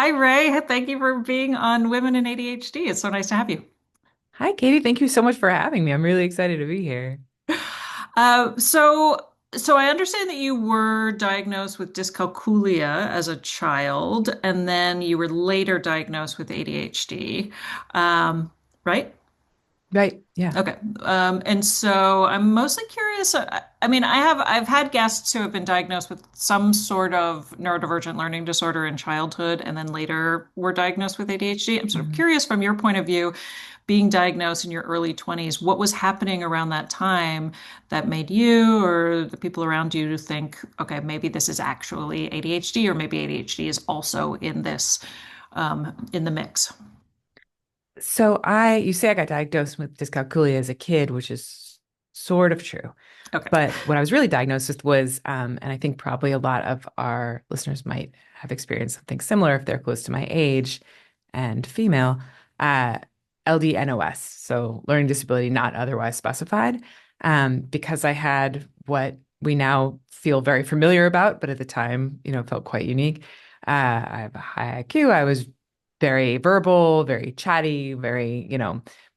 Hi, Ray. Thank you for being on Women in ADHD. It's so nice to have you. Hi, Katie. Thank you so much for having me. I'm really excited to be here. Uh, so, so I understand that you were diagnosed with dyscalculia as a child, and then you were later diagnosed with ADHD, right? Right. Yeah. Okay. And so I'm mostly curious. I mean, I've had guests who have been diagnosed with some sort of neurodivergent learning disorder in childhood and then later were diagnosed with ADHD. I'm sort of Mhm. curious from your point of view, being diagnosed in your early 20s, what was happening around that time that made you or the people around you to think, okay, maybe this is actually ADHD, or maybe ADHD is also in this, in the mix. You say I got diagnosed with dyscalculia as a kid, which is sort of true. Okay. But what I was really diagnosed with was, and I think probably a lot of our listeners might have experienced something similar if they're close to my age and female, uh, LD-NOS, so learning disability not otherwise specified, because I had what we now feel very familiar about, but at the time, felt quite unique. I have a high IQ. I was very verbal, very chatty, very,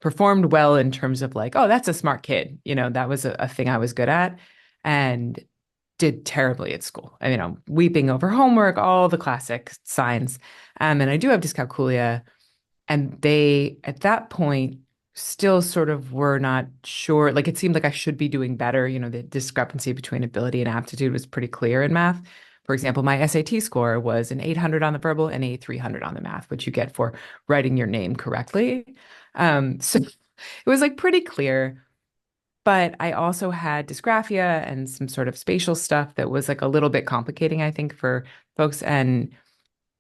performed well in terms of like, oh, that's a smart kid. That was a thing I was good at and did terribly at school. Weeping over homework, all the classic signs. And I do have dyscalculia. And they, at that point, still sort of were not sure. Like it seemed like I should be doing better. The discrepancy between ability and aptitude was pretty clear in math. For example, my SAT score was an 800 on the verbal and a 300 on the math, which you get for writing your name correctly. So it was like pretty clear. But I also had dysgraphia and some sort of spatial stuff that was like a little bit complicating, I think, for folks. And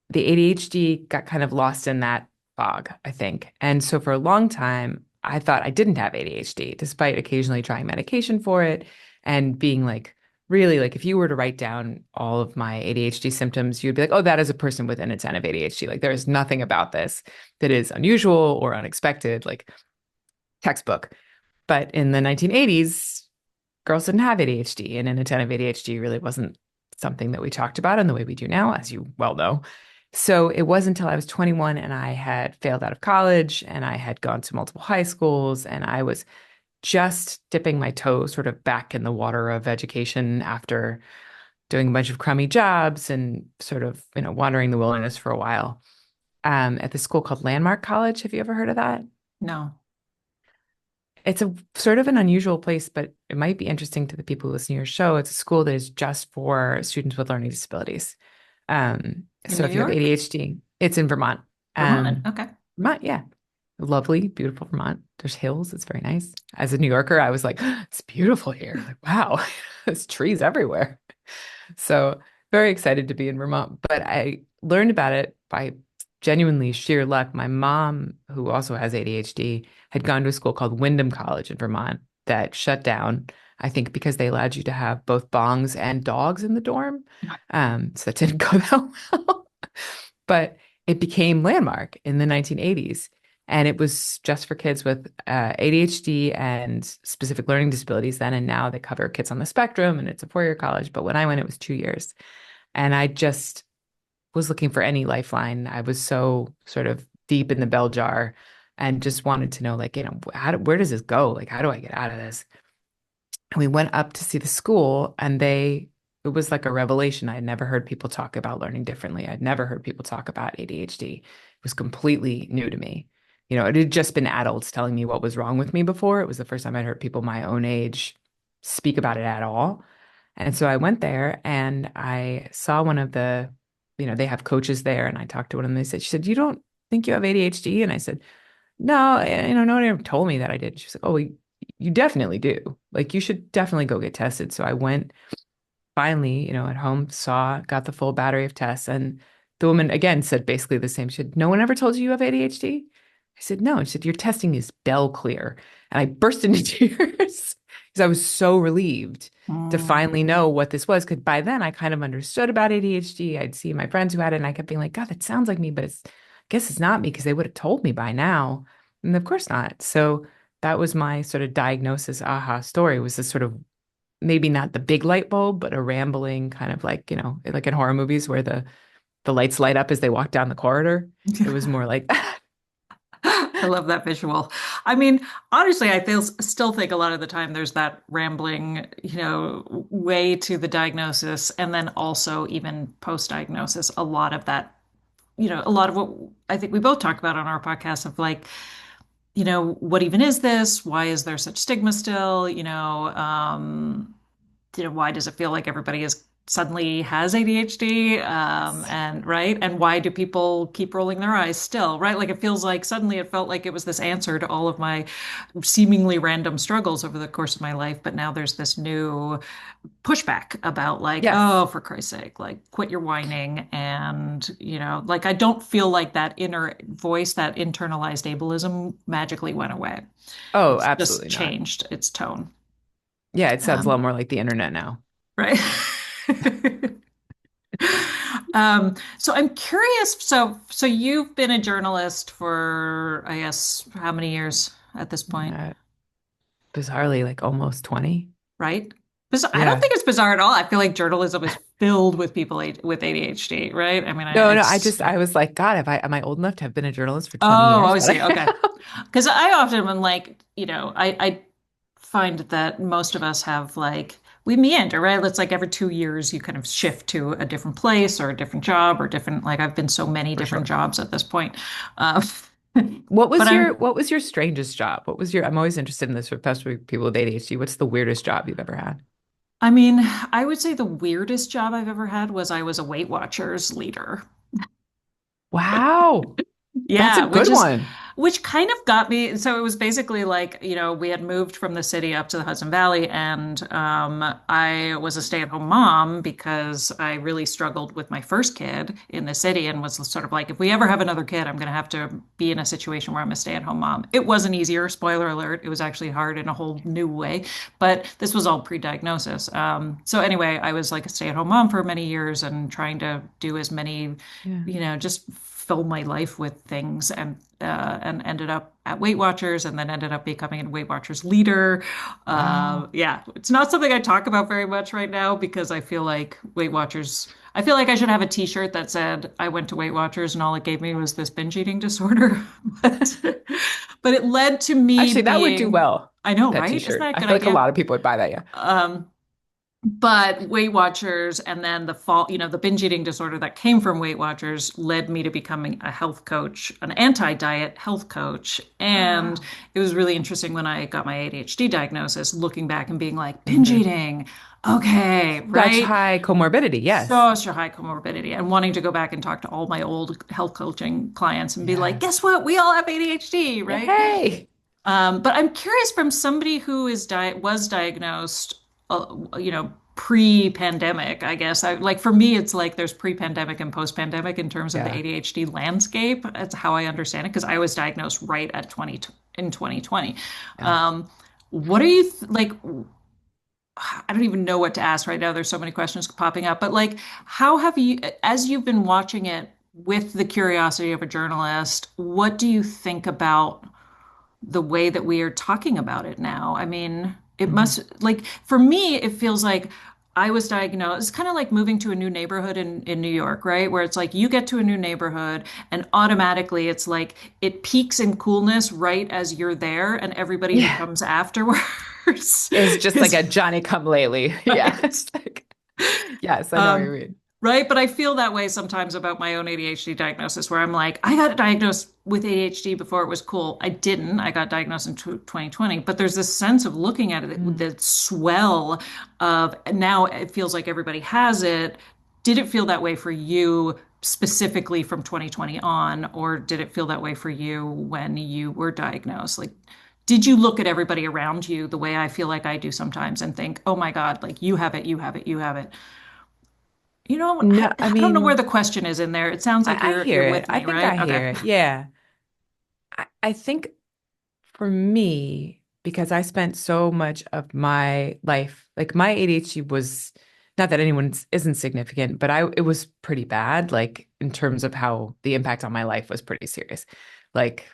the ADHD got kind of lost in that fog, I think. And so for a long time, I thought I didn't have ADHD, despite occasionally trying medication for it and being like, really, like if you were to write down all of my ADHD symptoms, you'd be like, oh, that is a person with an intent of ADHD. Like there is nothing about this that is unusual or unexpected, like textbook. But in the 1980s, girls didn't have ADHD, and inattentive ADHD really wasn't something that we talked about in the way we do now, as you well know. So it wasn't until I was 21 and I had failed out of college and I had gone to multiple high schools and I was just dipping my toe sort of back in the water of education after doing a bunch of crummy jobs and sort of, wandering the wilderness for a while. At this school called Landmark College. Have you ever heard of that? No. It's a sort of an unusual place, but it might be interesting to the people who listen to your show. It's a school that is just for students with learning disabilities. In So New if you have York? ADHD, it's in Vermont. Vermont. Okay. Vermont, yeah, lovely, beautiful Vermont. There's hills. It's very nice. As a New Yorker, I was like, it's beautiful here. Like, wow, there's trees everywhere. So very excited to be in Vermont. But I learned about it by genuinely sheer luck. My mom, who also has ADHD, had gone to a school called Wyndham College in Vermont that shut down, I think because they allowed you to have both bongs and dogs in the dorm. So that didn't go that well. But it became Landmark in the 1980s. And it was just for kids with ADHD and specific learning disabilities then. And now they cover kids on the spectrum and it's a 4-year college. But when I went, it was 2 years. And I just was looking for any lifeline. I was so sort of deep in the bell jar and just wanted to know, like, where does this go? Like, how do I get out of this? And we went up to see the school, and it was like a revelation. I had never heard people talk about learning differently. I'd never heard people talk about ADHD. It was completely new to me. It had just been adults telling me what was wrong with me before. It was the first time I'd heard people my own age speak about it at all. And so I went there and I saw one of they have coaches there, and I talked to one of them. They said, she said, you don't think you have ADHD? And I said, no, no one ever told me that I did. She was like, oh, well, you definitely do. Like, you should definitely go get tested. So I went finally, at home, got the full battery of tests. And the woman again said basically the same. She said, no one ever told you have ADHD? I said, no. And she said, your testing is bell clear. And I burst into tears because I was so relieved to Mm. finally know what this was. Because by then I kind of understood about ADHD. I'd see my friends who had it, and I kept being like, God, that sounds like me, but I guess it's not me because they would have told me by now. And of course not. So that was my sort of diagnosis aha story, was this sort of maybe not the big light bulb, but a rambling kind of like, like in horror movies where the the lights light up as they walk down the corridor. It was more like, I love that visual. I mean, honestly, still think a lot of the time there's that rambling, way to the diagnosis, and then also even post-diagnosis, a lot of that, a lot of what I think we both talk about on our podcast of like, what even is this? Why is there such stigma still? Why does it feel like everybody is suddenly has ADHD? And right. And why do people keep rolling their eyes still? Right. Like it feels like suddenly it felt like it was this answer to all of my seemingly random struggles over the course of my life. But now there's this new pushback about like, yes. oh, for Christ's sake, like quit your whining. And, like I don't feel like that inner voice, that internalized ableism magically went away. Oh, It's just absolutely not. changed its tone. Yeah, it sounds a lot Um, more like the internet now. right. So I'm curious. So you've been a journalist for, I guess, how many years at this point, Uh, Bizarrely, like almost 20. right? I don't Yeah. think it's bizarre at all. I feel like journalism is filled with people with ADHD, right? I mean, No, no, it's I was like, God, am I old enough to have been a journalist for 20 oh, years? I But see. Okay. Because I often am like, I find that most of us have like, we meander, right? It's like every 2 years you kind of shift to a different place or a different job or different, like I've been so many for different sure. jobs at this point. Uh, but What was your strangest job? I'm always interested in this, especially with people with ADHD. What's the weirdest job you've ever had? I mean, I would say the weirdest job I've ever had was I was a Weight Watchers leader. Wow. That's a Yeah, good one. which kind of got me. So it was basically like, we had moved from the city up to the Hudson Valley, and I was a stay-at-home mom because I really struggled with my first kid in the city and was sort of like, if we ever have another kid, I'm going to have to be in a situation where I'm a stay-at-home mom. It wasn't easier, spoiler alert. It was actually hard in a whole new way, but this was all pre-diagnosis. So anyway, I was like a stay-at-home mom for many years and trying to do as many Yeah. just fill my life with things and ended up at Weight Watchers and then ended up becoming a Weight Watchers leader. Wow. Yeah, it's not something I talk about very much right now because I feel like I feel like I should have a t-shirt that said I went to Weight Watchers and all it gave me was this binge eating disorder. but, but it led to me Actually, that would do being, well, I know, that right? Isn't t-shirt. that a I good feel like a idea? lot of people would buy that, yeah. Um, but Weight Watchers and then the fall, the binge eating disorder that came from Weight Watchers led me to becoming a health coach, an anti-diet health coach. Oh, And wow. it was really interesting when I got my ADHD diagnosis, looking back and being like, binge Hmm. eating, okay, Such right? high comorbidity, yes. Such a high comorbidity, and wanting to go back and talk to all my old health coaching clients and be like, Yes. guess what? We all have ADHD, right? Yay. But I'm curious from somebody who was diagnosed, pre-pandemic, I guess. Like for me, it's like there's pre-pandemic and post-pandemic in terms of the Yeah. ADHD landscape. That's how I understand it because I was diagnosed right at 20 in 2020. Yeah. Um, what are you like? I don't even know what to ask right now. There's so many questions popping up, but like, how have you, as you've been watching it with the curiosity of a journalist, what do you think about the way that we are talking about it now? I mean, it Mhm. must, like, for me, it feels like I was diagnosed. It's kind of like moving to a new neighborhood in New York, right? Where it's like you get to a new neighborhood and automatically it's like it peaks in coolness right as you're there, and everybody who Yeah. comes afterwards It's just like is a Johnny come lately. Yeah. right. It's like, yes, I know what you Um, mean. right. But I feel that way sometimes about my own ADHD diagnosis, where I'm like, I got diagnosed with ADHD before it was cool. I didn't. I got diagnosed in 2020. But there's this sense of looking at it with Mm. the swell of now it feels like everybody has it. Did it feel that way for you specifically from 2020 on, or did it feel that way for you when you were diagnosed? Like, did you look at everybody around you the way I feel like I do sometimes and think, oh my God, like you have it, you have it, you have it? No, I I don't know where mean, the question is in there. It sounds like I you're hear it. with I me, think right? I Okay. hear it. Yeah. I think for me, because I spent so much of my life, like my ADHD was not that anyone's isn't significant, but it was pretty bad, like in terms of how the impact on my life was pretty serious. Like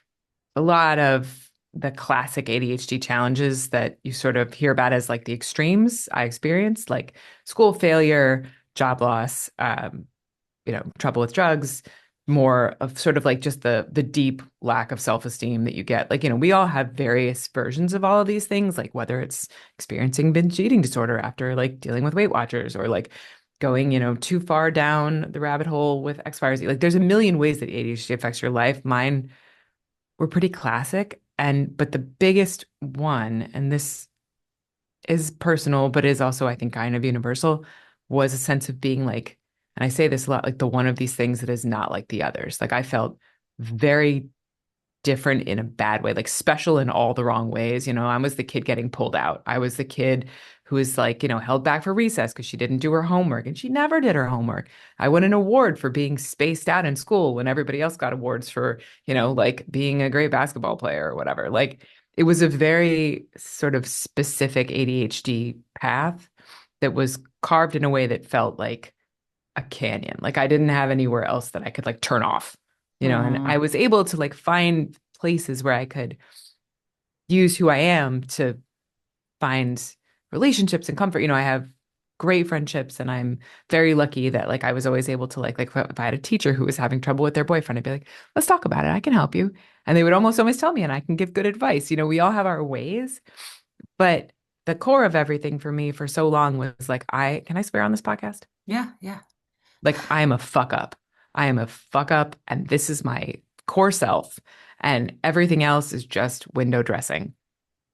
a lot of the classic ADHD challenges that you sort of hear about as like the extremes I experienced, like school failure, job loss, trouble with drugs, more of sort of like just the deep lack of self-esteem that you get. Like, we all have various versions of all of these things, like whether it's experiencing binge eating disorder after like dealing with Weight Watchers or like going, too far down the rabbit hole with X, Y, or Z. Like there's a million ways that ADHD affects your life. Mine were pretty classic. But the biggest one, and this is personal, but is also, I think, kind of universal, was a sense of being like, and I say this a lot, like the one of these things that is not like the others. Like I felt very different in a bad way, like special in all the wrong ways. I was the kid getting pulled out. I was the kid who was like, held back for recess because she didn't do her homework and she never did her homework. I won an award for being spaced out in school when everybody else got awards for, like being a great basketball player or whatever. Like it was a very sort of specific ADHD path that was carved in a way that felt like a canyon. Like I didn't have anywhere else that I could like turn off, and I Mm. was able to like find places where I could use who I am to find relationships and comfort. I have great friendships and I'm very lucky that like I was always able to like if I had a teacher who was having trouble with their boyfriend, I'd be like, let's talk about it. I can help you. And they would almost always tell me and I can give good advice. We all have our ways, but the core of everything for me for so long was like, can I swear on this podcast? Yeah, yeah. Like I am a fuck up. I am a fuck up, and this is my core self, and everything else is just window dressing.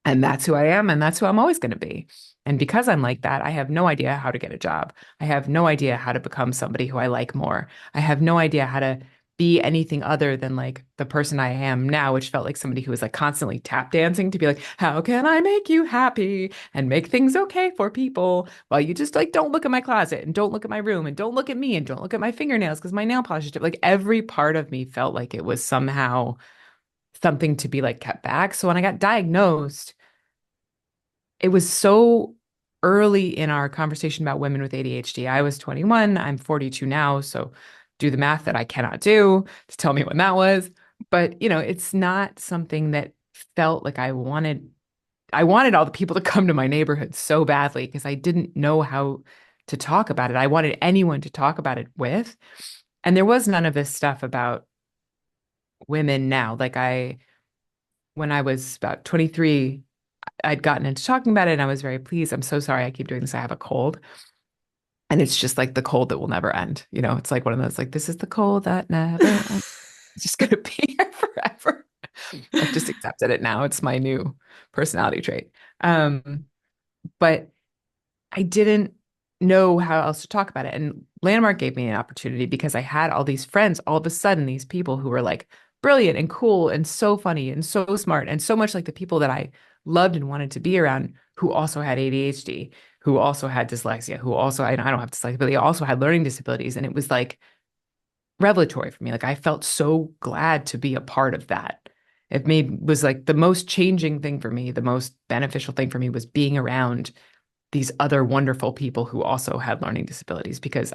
And that's who I am, and that's who I'm always going to be. And because I'm like that, I have no idea how to get a job. I have no idea how to become somebody who I like more. I have no idea how to be anything other than like the person I am now, which felt like somebody who was like constantly tap dancing to be like, how can I make you happy and make things okay for people while you just like don't look at my closet and don't look at my room and don't look at me and don't look at my fingernails because my nail polish is different. Like every part of me felt like it was somehow something to be like kept back. So when I got diagnosed, it was so early in our conversation about women with ADHD. I was 21, I'm 42 now, so do the math that I cannot do to tell me when that was. But, it's not something that felt like I wanted. I wanted all the people to come to my neighborhood so badly because I didn't know how to talk about it. I wanted anyone to talk about it with. And there was none of this stuff about women now. When I was about 23, I'd gotten into talking about it and I was very pleased. I'm so sorry I keep doing this. I have a cold. And it's just like the cold that will never end. It's like one of those, like, this is the cold that never ends. It's just going to be here forever. I've just accepted it now. It's my new personality trait. But I didn't know how else to talk about it. And Landmark gave me an opportunity because I had all these friends, all of a sudden, these people who were like brilliant and cool and so funny and so smart and so much like the people that I loved and wanted to be around who also had ADHD, who also had dyslexia, who also, I don't have dyslexia, but they also had learning disabilities. And it was like revelatory for me. Like I felt so glad to be a part of that. Was like the most changing thing for me, the most beneficial thing for me was being around these other wonderful people who also had learning disabilities. Because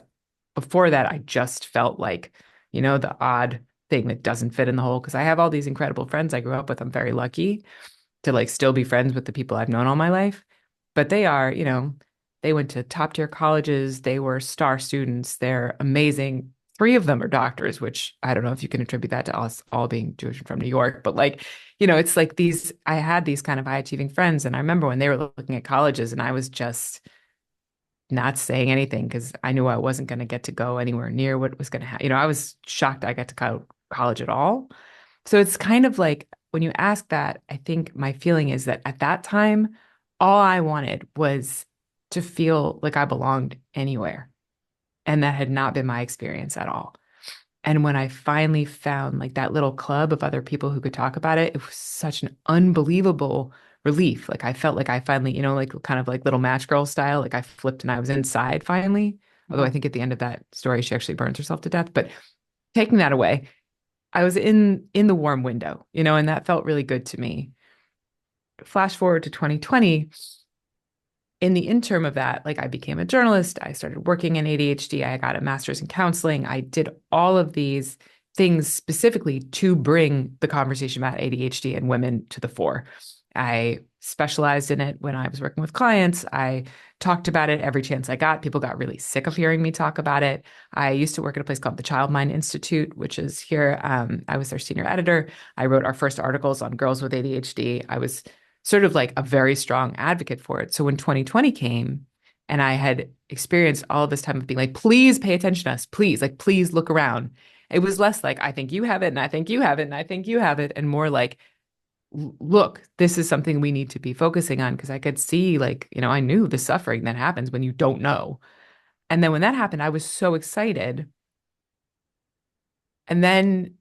before that, I just felt like, the odd thing that doesn't fit in the hole. Because I have all these incredible friends I grew up with. I'm very lucky to like still be friends with the people I've known all my life. But they are, they went to top tier colleges. They were star students. They're amazing. Three of them are doctors, which I don't know if you can attribute that to us all being Jewish and from New York, but like, it's like I had these kind of high achieving friends. And I remember when they were looking at colleges and I was just not saying anything because I knew I wasn't going to get to go anywhere near what was going to happen. I was shocked I got to go to college at all. So it's kind of like when you ask that, I think my feeling is that at that time, all I wanted was to feel like I belonged anywhere. And that had not been my experience at all. And when I finally found like that little club of other people who could talk about it, it was such an unbelievable relief. Like I felt like I finally, like kind of like little match girl style, like I flipped and I was inside finally. Although I Mhm. think at the end of that story, she actually burns herself to death. But taking that away, I was in the warm window, and that felt really good to me. Flash forward to 2020, in the interim of that, like I became a journalist, I started working in ADHD, I got a master's in counseling, I did all of these things specifically to bring the conversation about ADHD and women to the fore. I specialized in it when I was working with clients. I talked about it every chance I got. People got really sick of hearing me talk about it. I used to work at a place called the Child Mind Institute, which is here. I was their senior editor. I wrote our first articles on girls with ADHD. I was sort of like a very strong advocate for it. So when 2020 came and I had experienced all this time of being like, please pay attention to us, please, like, please look around. It was less like, I think you have it, and I think you have it, and I think you have it, and more like, look, this is something we need to be focusing on because I could see, like, I knew the suffering that happens when you don't know. And then when that happened, I was so excited. And then,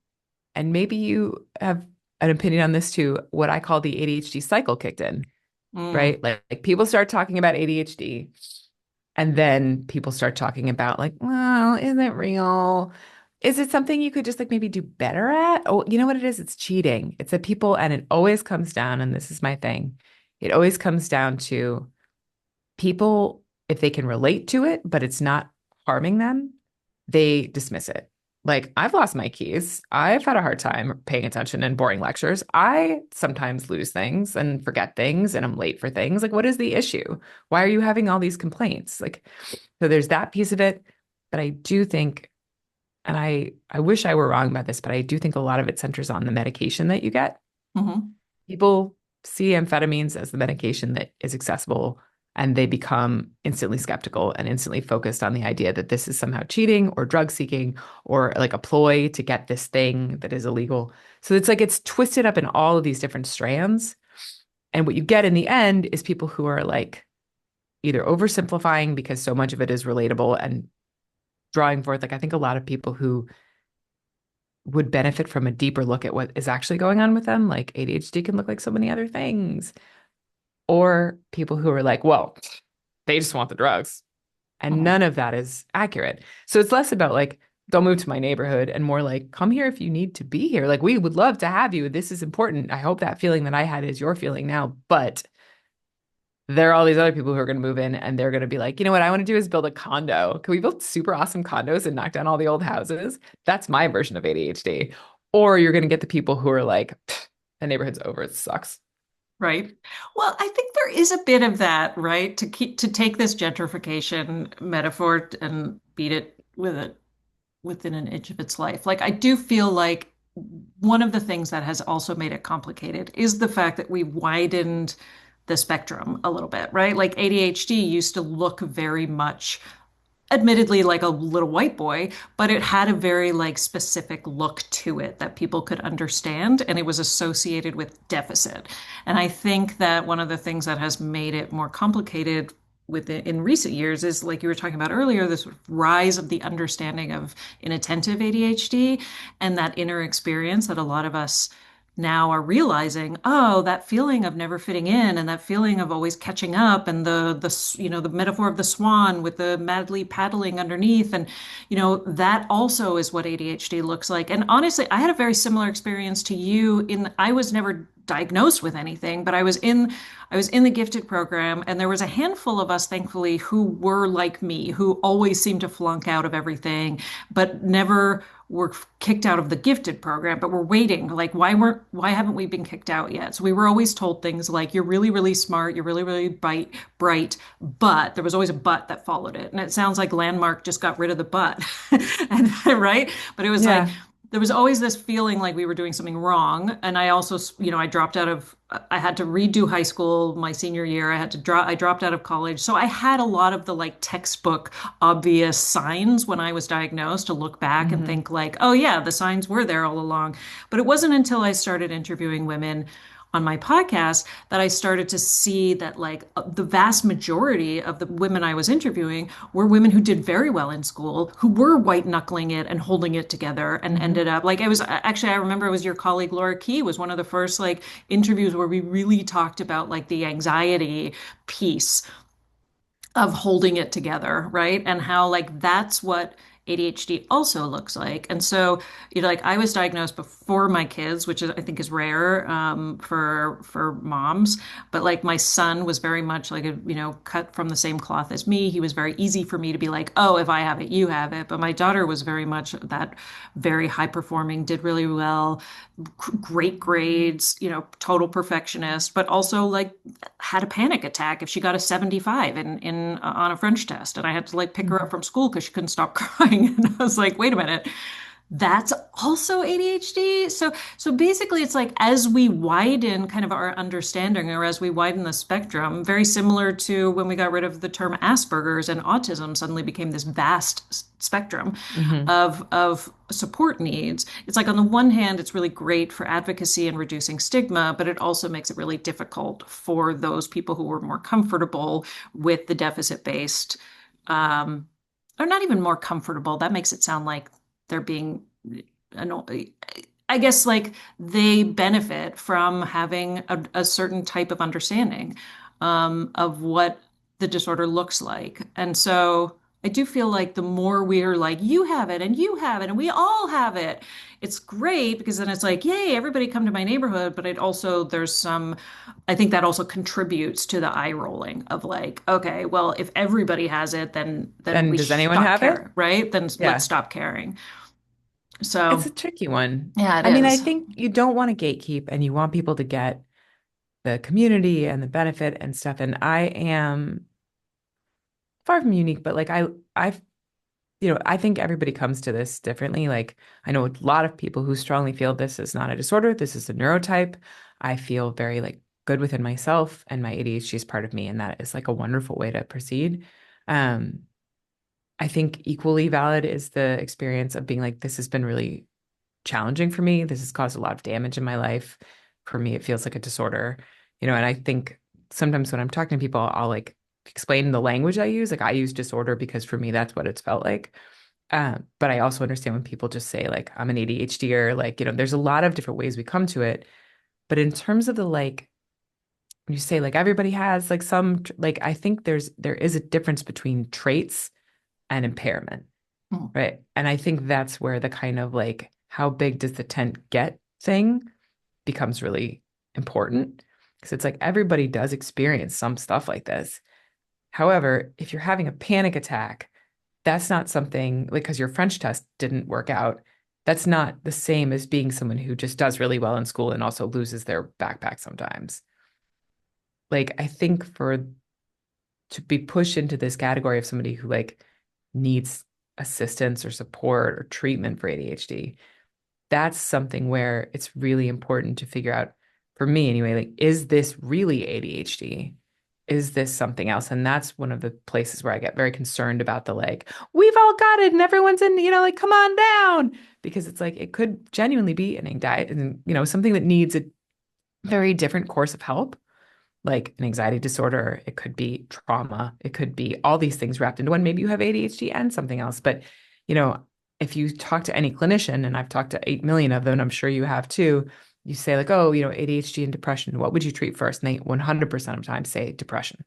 and maybe you have an opinion on this too, what I call the ADHD cycle kicked in, Mm, right? Like people start talking about ADHD, and then people start talking about, like, well, is it real? Is it something you could just like maybe do better at? Oh, you know what it is? It's cheating. It's that people, and it always comes down, and this is my thing. It always comes down to people, if they can relate to it, but it's not harming them, they dismiss it. Like, I've lost my keys. I've had a hard time paying attention in boring lectures. I sometimes lose things and forget things and I'm late for things. Like, what is the issue? Why are you having all these complaints? Like, so there's that piece of it. But I do think, and I wish I were wrong about this, but I do think a lot of it centers on the medication that you get. mhm. People see amphetamines as the medication that is accessible, and they become instantly skeptical and instantly focused on the idea that this is somehow cheating or drug seeking or like a ploy to get this thing that is illegal. So it's like it's twisted up in all of these different strands. And what you get in the end is people who are like either oversimplifying because so much of it is relatable and drawing forth, like, I think a lot of people who would benefit from a deeper look at what is actually going on with them, like ADHD can look like so many other things, or people who are like, well, they just want the drugs. And Mhm. none of that is accurate. So it's less about like, don't move to my neighborhood, and more like, come here if you need to be here. Like, we would love to have you. This is important. I hope that feeling that I had is your feeling now. But there are all these other people who are going to move in and they're going to be like, you know what I want to do is build a condo. Can we build super awesome condos and knock down all the old houses? That's my version of ADHD. Or you're going to get the people who are like, the neighborhood's over. It sucks. Right. Well, I think there is a bit of that, right? To take this gentrification metaphor and beat it with it within an inch of its life. Like I do feel like one of the things that has also made it complicated is the fact that we widened the spectrum a little bit, right? Like ADHD used to look very much admittedly like a little white boy, but it had a very like specific look to it that people could understand, and it was associated with deficit. And I think that one of the things that has made it more complicated with it in recent years is like you were talking about earlier, this rise of the understanding of inattentive ADHD and that inner experience that a lot of us now are realizing, oh, that feeling of never fitting in and that feeling of always catching up and the metaphor of the swan with the madly paddling underneath, and that also is what ADHD looks like. And honestly, I had a very similar experience to you in I was never diagnosed with anything, but I was in the gifted program, and there was a handful of us, thankfully, who were like me, who always seemed to flunk out of everything, but never were kicked out of the gifted program, but we're waiting. Like, why haven't we been kicked out yet? So we were always told things like, you're really, really smart, you're really, really bright, but there was always a but that followed it. And it sounds like Landmark just got rid of the but. And right? But it was like Yeah. there was always this feeling like we were doing something wrong. And I also, I dropped out of, I had to redo high school my senior year. I dropped out of college. So I had a lot of the like textbook obvious signs when I was diagnosed to look back and Hmm. think like, oh yeah, the signs were there all along. But it wasn't until I started interviewing women on my podcast that I started to see that like the vast majority of the women I was interviewing were women who did very well in school, who were white knuckling it and holding it together and Hmm. ended up like it was actually I remember it was your colleague Laura Key was one of the first like interviews where we really talked about like the anxiety piece of holding it together, right? And how like that's what ADHD also looks like. And so, like I was diagnosed before my kids, which is, I think is rare for moms. But like my son was very much like cut from the same cloth as me. He was very easy for me to be like, oh, if I have it, you have it. But my daughter was very much that very high performing, did really well, great grades, total perfectionist, but also like had a panic attack if she got a 75 in on a French test, and I had to like pick her up Mhm. from school because she couldn't stop crying. And I was like, wait a minute, that's also ADHD. So basically it's like as we widen kind of our understanding, or as we widen the spectrum, very similar to when we got rid of the term Asperger's, and autism suddenly became this vast spectrum Mhm. of support needs. It's like on the one hand, it's really great for advocacy and reducing stigma, but it also makes it really difficult for those people who were more comfortable with the deficit-based, um, or not even more comfortable. That makes it sound like they're being I guess like they benefit from having a certain type of understanding of what the disorder looks like. And so I do feel like the more we're like, you have it and you have it and we all have it, it's great because then it's like, yay, everybody come to my neighborhood. But it also, I think that also contributes to the eye rolling of like, okay, well, if everybody has it, then Then we does anyone stop have it? caring, right? Then let's Yeah. stop caring. It's So a tricky one. yeah, it I mean, I is. think you don't want to gatekeep and you want people to get the community and the benefit and stuff. And I am far from unique, but like I think everybody comes to this differently. Like I know a lot of people who strongly feel this is not a disorder, this is a neurotype. I feel very like good within myself and my ADHD is part of me, and that is like a wonderful way to proceed. Um, I think equally valid is the experience of being like, this has been really challenging for me. This has caused a lot of damage in my life. For me, it feels like a disorder, and I think sometimes when I'm talking to people, I'll like explain the language I use. Like I use disorder because for me, that's what it's felt like. But I also understand when people just say like, I'm an ADHDer, like, there's a lot of different ways we come to it. But in terms of the like, when you say like everybody has like like, I think there is a difference between traits and impairment. Mm. Right. And I think that's where the kind of like, how big does the tent get thing becomes really important. Because it's like everybody does experience some stuff like this. However, if you're having a panic attack, that's not something like because your French test didn't work out. That's not the same as being someone who just does really well in school and also loses their backpack sometimes. Like, I think for to be pushed into this category of somebody who like needs assistance or support or treatment for ADHD, that's something where it's really important to figure out, for me anyway, like, is this really ADHD? Is this something else? And that's one of the places where I get very concerned about the like, we've all got it and everyone's in, like, come on down. Because it's like, it could genuinely be an anxiety and, something that needs a very different course of help, like an anxiety disorder. It could be trauma. It could be all these things wrapped into one. Maybe you have ADHD and something else. But, you know, if you talk to any clinician, and I've talked to 8 million of them, and I'm sure you have too, you say like, oh, ADHD and depression, what would you treat first? And they 100% of the time say depression,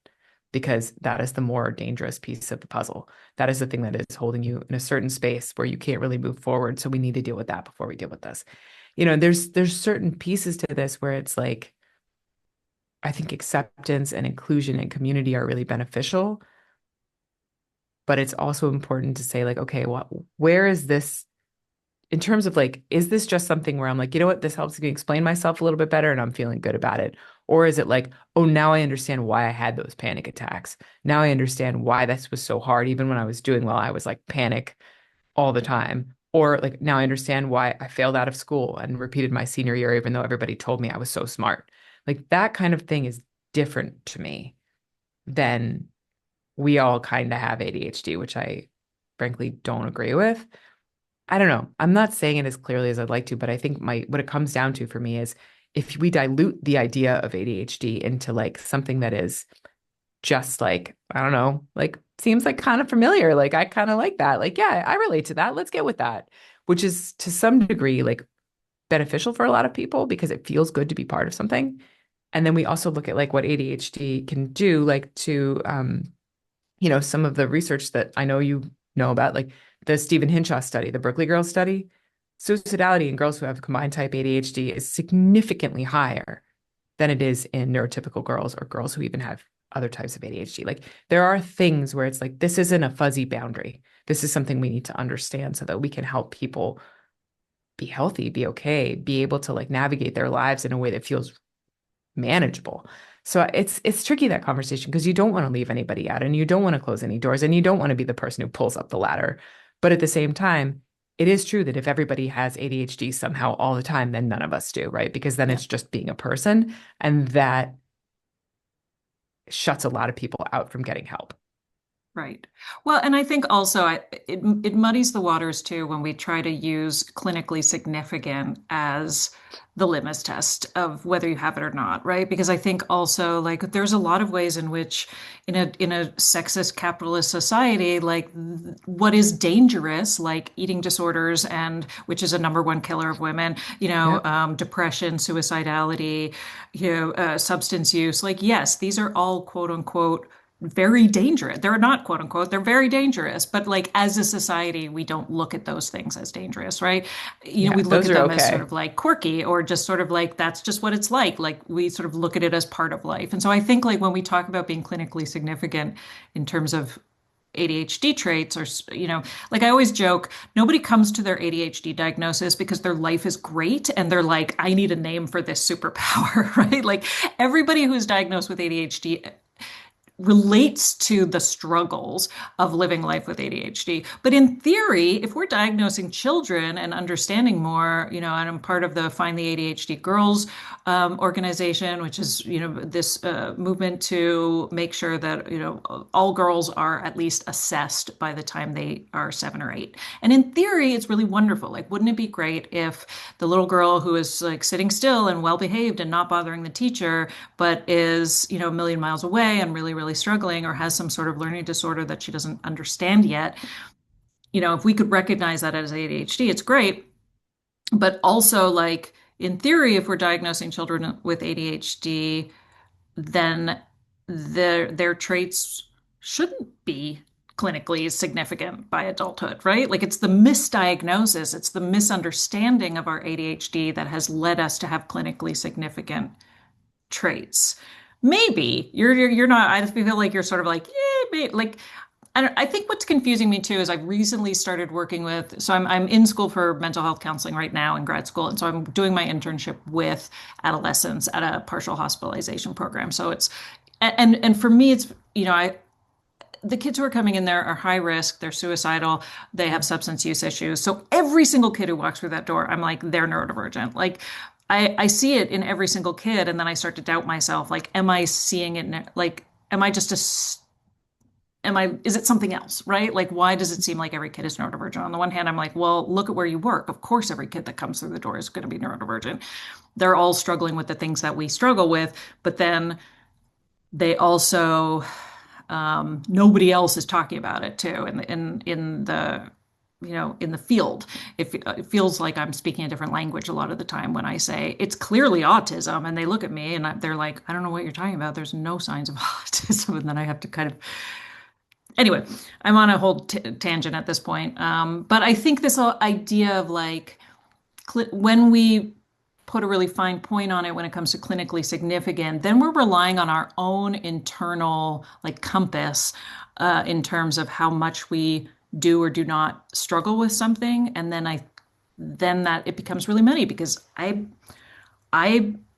because that is the more dangerous piece of the puzzle. That is the thing that is holding you in a certain space where you can't really move forward. So we need to deal with that before we deal with this. There's certain pieces to this where it's like, I think acceptance and inclusion and community are really beneficial, but it's also important to say like, okay, where is this in terms of like, is this just something where I'm like, you know what, this helps me explain myself a little bit better and I'm feeling good about it? Or is it like, oh, now I understand why I had those panic attacks. Now I understand why this was so hard. Even when I was doing well, I was like panic all the time. Or like now I understand why I failed out of school and repeated my senior year, even though everybody told me I was so smart. Like that kind of thing is different to me than we all kind of have ADHD, which I frankly don't agree with. I don't know. I'm not saying it as clearly as I'd like to, but I think what it comes down to for me is if we dilute the idea of ADHD into like something that is just like, I don't know, like seems like kind of familiar. Like I kind of like that. Like, yeah, I relate to that. Let's get with that, which is to some degree like beneficial for a lot of people because it feels good to be part of something. And then we also look at like what ADHD can do, like to some of the research that I know you know about, like the Stephen Hinshaw study, the Berkeley Girls study, suicidality in girls who have combined type ADHD is significantly higher than it is in neurotypical girls or girls who even have other types of ADHD. Like there are things where it's like, this isn't a fuzzy boundary. This is something we need to understand so that we can help people be healthy, be okay, be able to like navigate their lives in a way that feels manageable. So it's tricky, that conversation, because you don't want to leave anybody out and you don't want to close any doors and you don't want to be the person who pulls up the ladder. But at the same time, it is true that if everybody has ADHD somehow all the time, then none of us do, right? Because then Yeah. it's just being a person, and that shuts a lot of people out from getting help. Right. Well, and I think also it muddies the waters too when we try to use clinically significant as the litmus test of whether you have it or not, right? Because I think also like there's a lot of ways in which in a sexist capitalist society, like what is dangerous, like eating disorders and which is a number one killer of women, Yep. depression, suicidality, substance use. Like, yes, these are all quote unquote very dangerous. They're not quote unquote, they're very dangerous. But like as a society, we don't look at those things as dangerous, right? We Yeah, look those at are them as sort okay. of like quirky or just sort of like that's just what it's like. Like we sort of look at it as part of life. And so I think like when we talk about being clinically significant in terms of ADHD traits or like I always joke nobody comes to their ADHD diagnosis because their life is great and they're like I need a name for this superpower, right? Like everybody who's diagnosed with ADHD relates to the struggles of living life with ADHD. But in theory, if we're diagnosing children and understanding more, and I'm part of the Find the ADHD Girls organization, which is, this movement to make sure that, all girls are at least assessed by the time they are 7 or 8. And in theory, it's really wonderful. Like, wouldn't it be great if the little girl who is like sitting still and well behaved and not bothering the teacher, but is, a million miles away and really, really struggling or has some sort of learning disorder that she doesn't understand yet, if we could recognize that as ADHD, it's great. But also, like, in theory, if we're diagnosing children with ADHD, then their traits shouldn't be clinically significant by adulthood, right? Like it's the misdiagnosis, it's the misunderstanding of our ADHD that has led us to have clinically significant traits. Maybe you're not. I feel like you're sort of like yeah, maybe, like I think what's confusing me too is I've recently started working with. So I'm in school for mental health counseling right now in grad school, and so I'm doing my internship with adolescents at a partial hospitalization program. So it's and for me it's I the kids who are coming in there are high risk, they're suicidal, they have substance use issues. So every single kid who walks through that door, I'm like, they're neurodivergent. Like I see it in every single kid, and then I start to doubt myself. Like, am I seeing it? Like, am I just am I, is it something else, right? Like, why does it seem like every kid is neurodivergent? On the one hand, I'm like, well, look at where you work. Of course, every kid that comes through the door is going to be neurodivergent. They're all struggling with the things that we struggle with, but then they also nobody else is talking about it too in the in the field. It feels like I'm speaking a different language a lot of the time when I say it's clearly autism, and they look at me and they're like, I don't know what you're talking about. There's no signs of autism, and then I have to kind of anyway. I'm on a whole tangent at this point, but I think this idea of like when we put a really fine point on it when it comes to clinically significant, then we're relying on our own internal like compass in terms of how much we do or do not struggle with something. And then that it becomes really muddy because I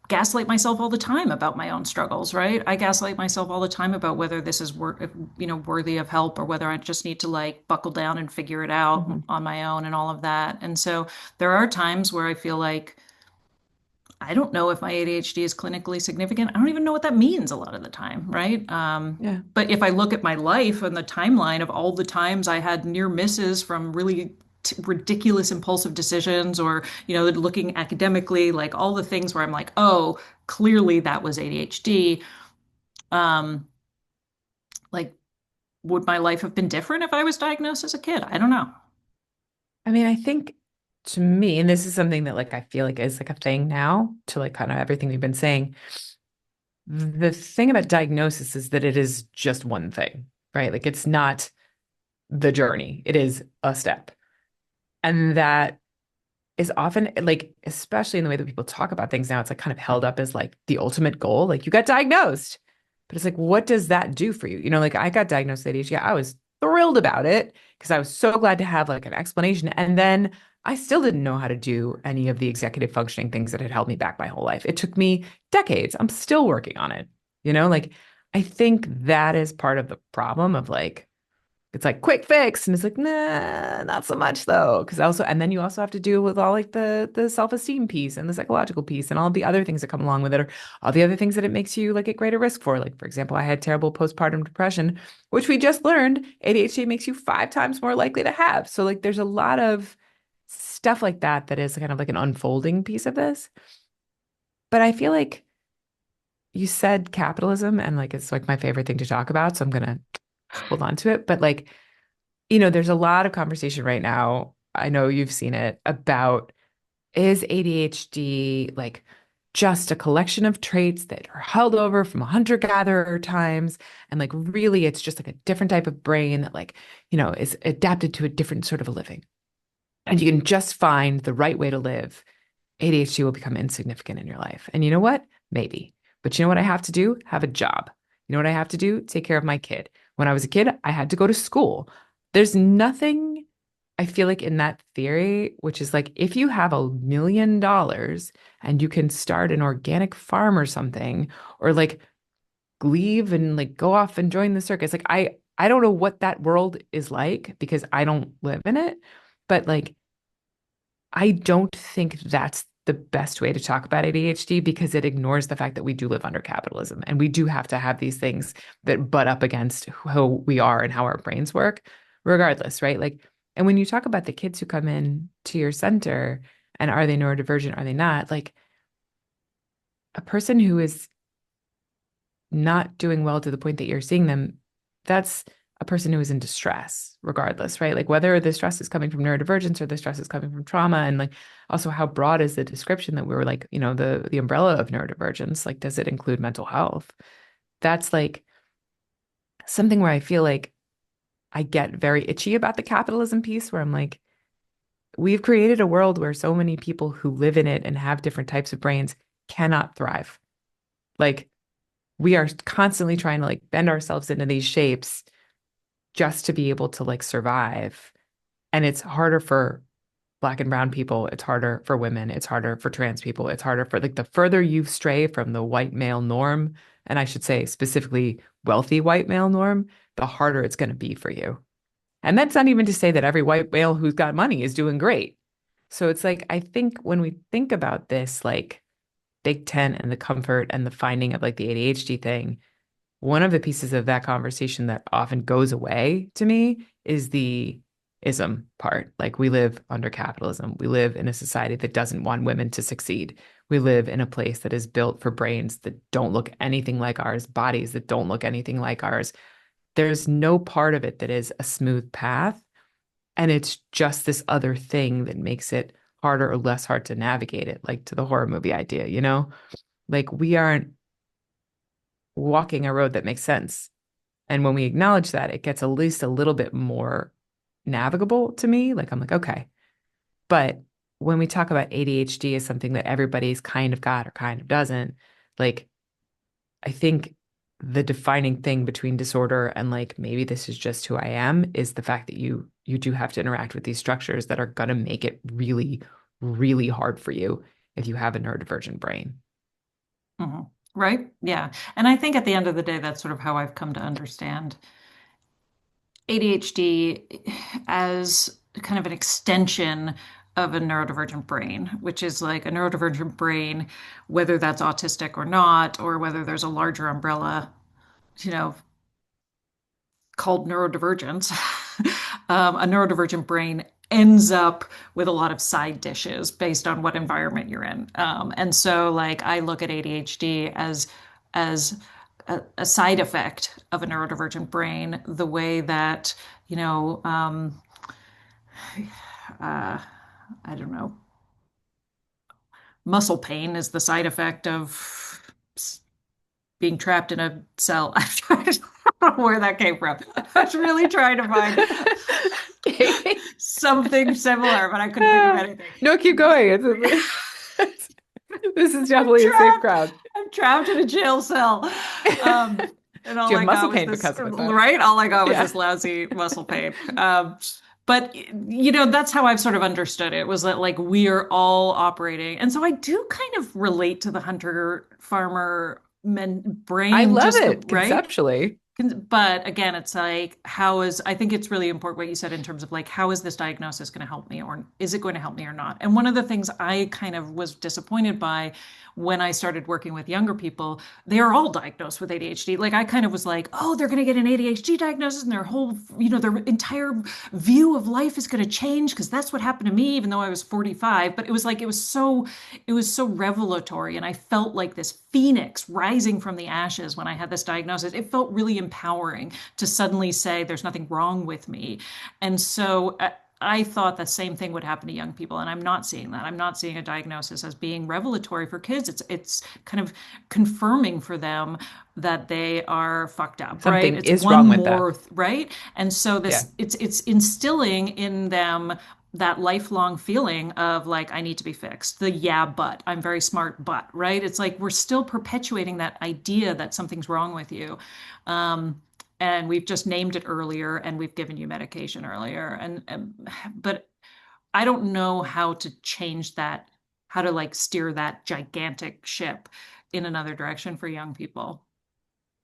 gaslight myself all the time about my own struggles, right? I gaslight myself all the time about whether this is worthy of help or whether I just need to like buckle down and figure it out Mhm. on my own and all of that. And so there are times where I feel like I don't know if my ADHD is clinically significant. I don't even know what that means a lot of the time, right? Yeah. But if I look at my life and the timeline of all the times I had near misses from really ridiculous impulsive decisions or, looking academically, like all the things where I'm like, oh, clearly that was ADHD. Um, like, would my life have been different if I was diagnosed as a kid? I don't know. I mean, I think to me, and this is something that like I feel like is like a thing now to like kind of everything we've been saying. The thing about diagnosis is that it is just one thing, right? Like it's not the journey. It is a step. And that is often like, especially in the way that people talk about things now, it's like kind of held up as like the ultimate goal. Like you got diagnosed. But it's like, what does that do for you? You know, like I got diagnosed with ADHD. I was thrilled about it because I was so glad to have like an explanation. And then I still didn't know how to do any of the executive functioning things that had held me back my whole life. It took me decades. I'm still working on it. You know, like I think that is part of the problem of like, it's like quick fix, and it's like, nah, not so much though. Because also, and then you also have to deal with all like the self-esteem piece and the psychological piece and all the other things that come along with it, or all the other things that it makes you like at greater risk for. Like, for example, I had terrible postpartum depression, which we just learned ADHD makes you 5 times more likely to have. So like there's a lot of stuff like that that is kind of like an unfolding piece of this. But I feel like you said capitalism, and like it's like my favorite thing to talk about. So I'm gonna hold on to it. But like, you know, there's a lot of conversation right now. I know you've seen it about is ADHD like just a collection of traits that are held over from hunter-gatherer times? And like, really, it's just like a different type of brain that, like, you know, is adapted to a different sort of a living. And you can just find the right way to live. ADHD will become insignificant in your life. And you know what? Maybe. But you know what I have to do? Have a job. You know what I have to do? Take care of my kid. When I was a kid, I had to go to school. There's nothing I feel like in that theory, which is like if you have $1 million and you can start an organic farm or something, or like leave and like go off and join the circus. Like I don't know what that world is like because I don't live in it, but like I don't think that's the best way to talk about ADHD because it ignores the fact that we do live under capitalism and we do have to have these things that butt up against who we are and how our brains work, regardless, right? Like, and when you talk about the kids who come in to your center and are they neurodivergent, are they not? Like a person who is not doing well to the point that you're seeing them, that's a person who is in distress, regardless, right? Like whether the stress is coming from neurodivergence or the stress is coming from trauma, and like also how broad is the description that we were like, you know, the umbrella of neurodivergence, like does it include mental health? That's like something where I feel like I get very itchy about the capitalism piece where I'm like, we've created a world where so many people who live in it and have different types of brains cannot thrive. Like we are constantly trying to like bend ourselves into these shapes just to be able to like survive. And it's harder for Black and brown people. It's harder for women. It's harder for trans people. It's harder for like the further you stray from the white male norm, and I should say specifically wealthy white male norm, the harder it's going to be for you. And that's not even to say that every white male who's got money is doing great. So it's like, I think when we think about this, like Big Tent and the comfort and the finding of like the ADHD thing, one of the pieces of that conversation that often goes away to me is the ism part. Like we live under capitalism. We live in a society that doesn't want women to succeed. We live in a place that is built for brains that don't look anything like ours, bodies that don't look anything like ours. There's no part of it that is a smooth path. And it's just this other thing that makes it harder or less hard to navigate it, like to the horror movie idea, you know? Like we aren't walking a road that makes sense. And when we acknowledge that, it gets at least a little bit more navigable to me. Like I'm like, okay. But when we talk about ADHD as something that everybody's kind of got or kind of doesn't, like I think the defining thing between disorder and like maybe this is just who I am is the fact that you do have to interact with these structures that are gonna make it really, really hard for you if you have a neurodivergent brain. Mhm. Right? Yeah. And I think at the end of the day, that's sort of how I've come to understand ADHD as kind of an extension of a neurodivergent brain, which is like a neurodivergent brain, whether that's autistic or not, or whether there's a larger umbrella, you know, called neurodivergence. A neurodivergent brain ends up with a lot of side dishes based on what environment you're in. And so like I look at ADHD as a side effect of a neurodivergent brain, the way that, you know, uh, I don't know, muscle pain is the side effect of being trapped in a cell. where that came from. I was really trying to find Okay. something similar, but I couldn't think of anything. No, keep going. This is I'm definitely a safe trapped. crowd. I'm trapped in a jail cell. Um, and Do all you have I got muscle was pain this, because of it, though? right? All I got was Yeah. this lousy muscle pain. But that's how I've sort of understood it was that like we are all operating. And so I do kind of relate to the hunter farmer men I brain, love just it right. conceptually. But again, it's like, I think it's really important what you said in terms of like, how is this diagnosis going to help me or is it going to help me or not? And one of the things I kind of was disappointed by when I started working with younger people, they are all diagnosed with ADHD. Like I kind of was like, oh, they're going to get an ADHD diagnosis and their whole, their entire view of life is going to change because that's what happened to me, even though I was 45. But it was like, it was so revelatory. And I felt like this phoenix rising from the ashes when I had this diagnosis. It felt really empowering to suddenly say, there's nothing wrong with me. And so I thought the same thing would happen to young people, and I'm not seeing that. I'm not seeing a diagnosis as being revelatory for kids. It's kind of confirming for them that they are fucked up, right? Something It's is one wrong with them. more, right? And so Yeah. it's instilling in them that lifelong feeling of like, I need to be fixed. The yeah, but I'm very smart, but, right? It's like we're still perpetuating that idea that something's wrong with you. And we've just named it earlier and we've given you medication earlier. But I don't know how to change that, how to like steer that gigantic ship in another direction for young people.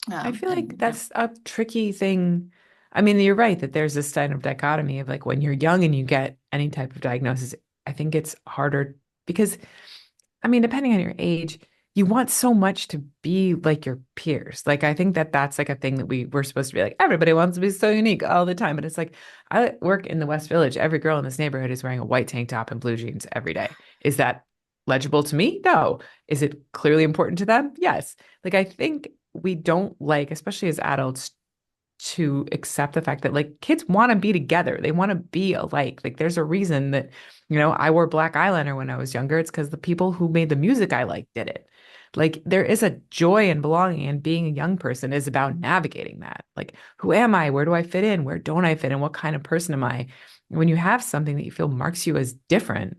I feel like And yeah. that's a tricky thing. I mean, you're right that there's this kind of dichotomy of like when you're young and you get any type of diagnosis, I think it's harder because, I mean, depending on your age, you want so much to be like your peers. Like, I think that that's like a thing that we're supposed to be like, everybody wants to be so unique all the time. But it's like, I work in the West Village. Every girl in this neighborhood is wearing a white tank top and blue jeans every day. Is that legible to me? No. Is it clearly important to them? Yes. Like, I think we don't like, especially as adults, to accept the fact that like kids want to be together. They want to be alike. Like there's a reason that, I wore black eyeliner when I was younger. It's because the people who made the music I like did it. Like there is a joy in belonging, and being a young person is about navigating that. Like, who am I? Where do I fit in? Where don't I fit in? What kind of person am I? When you have something that you feel marks you as different,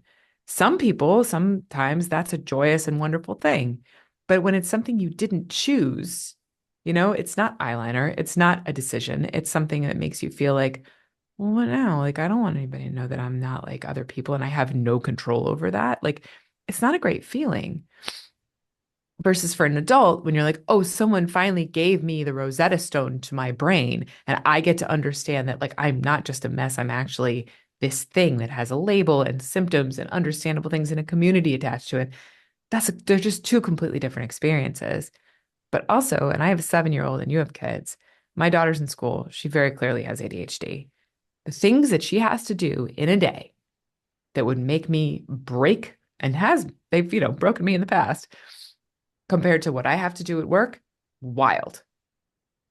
some people, sometimes that's a joyous and wonderful thing. But when it's something you didn't choose, it's not eyeliner. It's not a decision. It's something that makes you feel like, well, what now? Like, I don't want anybody to know that I'm not like other people and I have no control over that. Like, it's not a great feeling. Versus for an adult, when you're like, oh, someone finally gave me the Rosetta Stone to my brain, and I get to understand that, like, I'm not just a mess. I'm actually this thing that has a label and symptoms and understandable things and a community attached to it. They're just two completely different experiences. But also, and I have a 7-year-old and you have kids, my daughter's in school. She very clearly has ADHD. The things that she has to do in a day that would make me break and they've, broken me in the past compared to what I have to do at work, wild.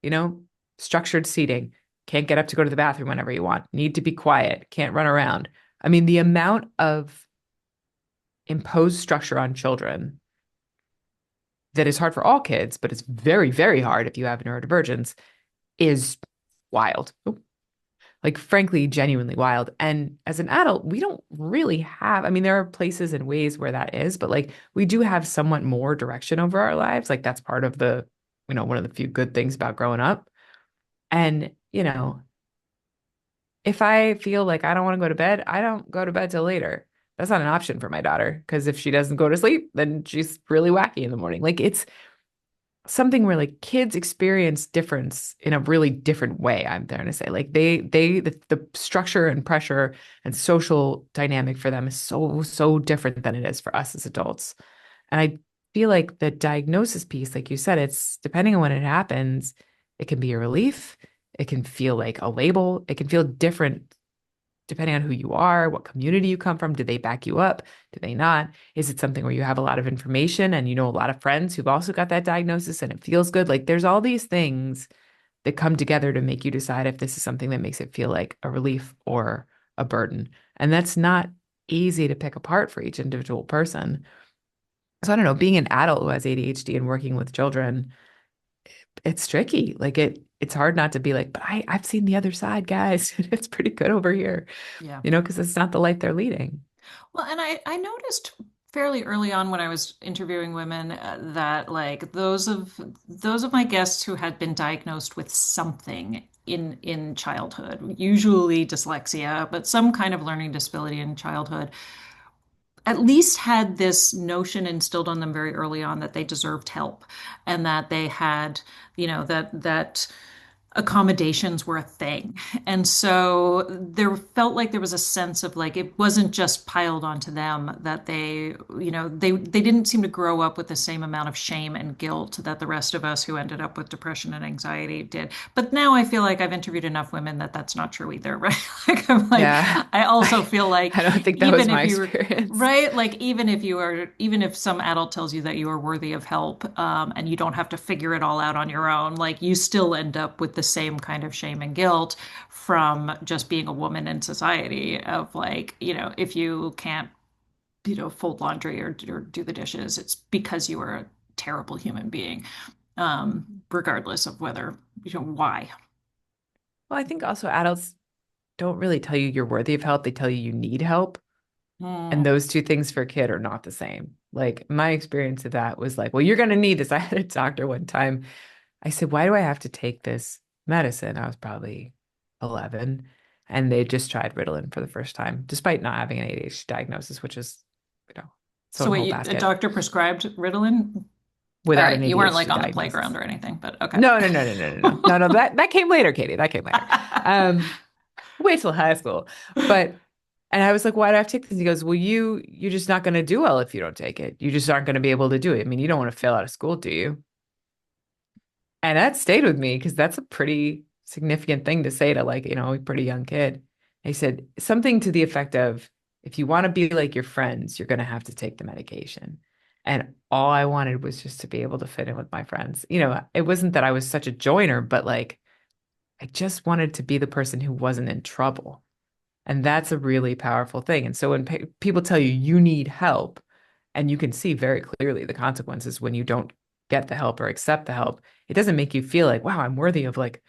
You know, Structured seating, can't get up to go to the bathroom whenever you want, need to be quiet, can't run around. I mean, the amount of imposed structure on children that is hard for all kids, but it's very, very hard if you have neurodivergence is wild. Like, frankly, genuinely wild. And as an adult, we don't really have, I mean, there are places and ways where that is, but like we do have somewhat more direction over our lives. Like, that's part of one of the few good things about growing up. And, if I feel like I don't want to go to bed, I don't go to bed till later. That's not an option for my daughter because if she doesn't go to sleep, then she's really wacky in the morning. Like, it's something where like kids experience difference in a really different way. I'm trying to say like the structure and pressure and social dynamic for them is so different than it is for us as adults. And I feel like the diagnosis piece, like you said, it's depending on when it happens, it can be a relief. It can feel like a label. It can feel different depending on who you are, what community you come from. Do they back you up? Do they not? Is it something where you have a lot of information and you know a lot of friends who've also got that diagnosis and it feels good? Like there's all these things that come together to make you decide if this is something that makes it feel like a relief or a burden. And that's not easy to pick apart for each individual person. So I don't know, being an adult who has ADHD and working with children, it's tricky. Like it's hard not to be like, but I've seen the other side, guys. It's pretty good over here, Yeah. because it's not the life they're leading. Well, and I noticed fairly early on when I was interviewing women that like those of my guests who had been diagnosed with something in childhood, usually dyslexia, but some kind of learning disability in childhood, at least had this notion instilled on them very early on that they deserved help and that they had, that accommodations were a thing. And so there felt like there was a sense of like it wasn't just piled onto them that they didn't seem to grow up with the same amount of shame and guilt that the rest of us who ended up with depression and anxiety did. But now I feel like I've interviewed enough women that that's not true either, right? Like I'm like Yeah. I also feel like I don't think that was even my if you experience. right, like even if some adult tells you that you are worthy of help, and you don't have to figure it all out on your own, like you still end up with the same kind of shame and guilt from just being a woman in society of like, if you can't, fold laundry or do the dishes, it's because you are a terrible human being, regardless of whether, why. Well, I think also adults don't really tell you you're worthy of help. They tell you you need help. And Mm. those two things for a kid are not the same. Like my experience of that was like, well, you're going to need this. I had a doctor one time. I said, why do I have to take this medicine? I was probably 11. And they just tried Ritalin for the first time, despite not having an ADHD diagnosis, which is, its So own wait, whole a basket doctor prescribed Ritalin? All without an right, you weren't like ADHD on the playground diagnosis. or anything, but okay. No, no, no, no, no, no, no, no, no. That came later, Katie. That came later. Um, Wait till high school. But and I was like, why do I have to take this? He goes, well, you're just not going to do well if you don't take it. You just aren't going to be able to do it. I mean, you don't want to fail out of school, do you? And that stayed with me because that's a pretty significant thing to say to like, a pretty young kid. He said something to the effect of, if you want to be like your friends, you're going to have to take the medication. And all I wanted was just to be able to fit in with my friends. It wasn't that I was such a joiner, but like I just wanted to be the person who wasn't in trouble. And that's a really powerful thing. And so when people tell you you need help, and you can see very clearly the consequences when you don't get the help or accept the help, it doesn't make you feel like, wow, I'm worthy of like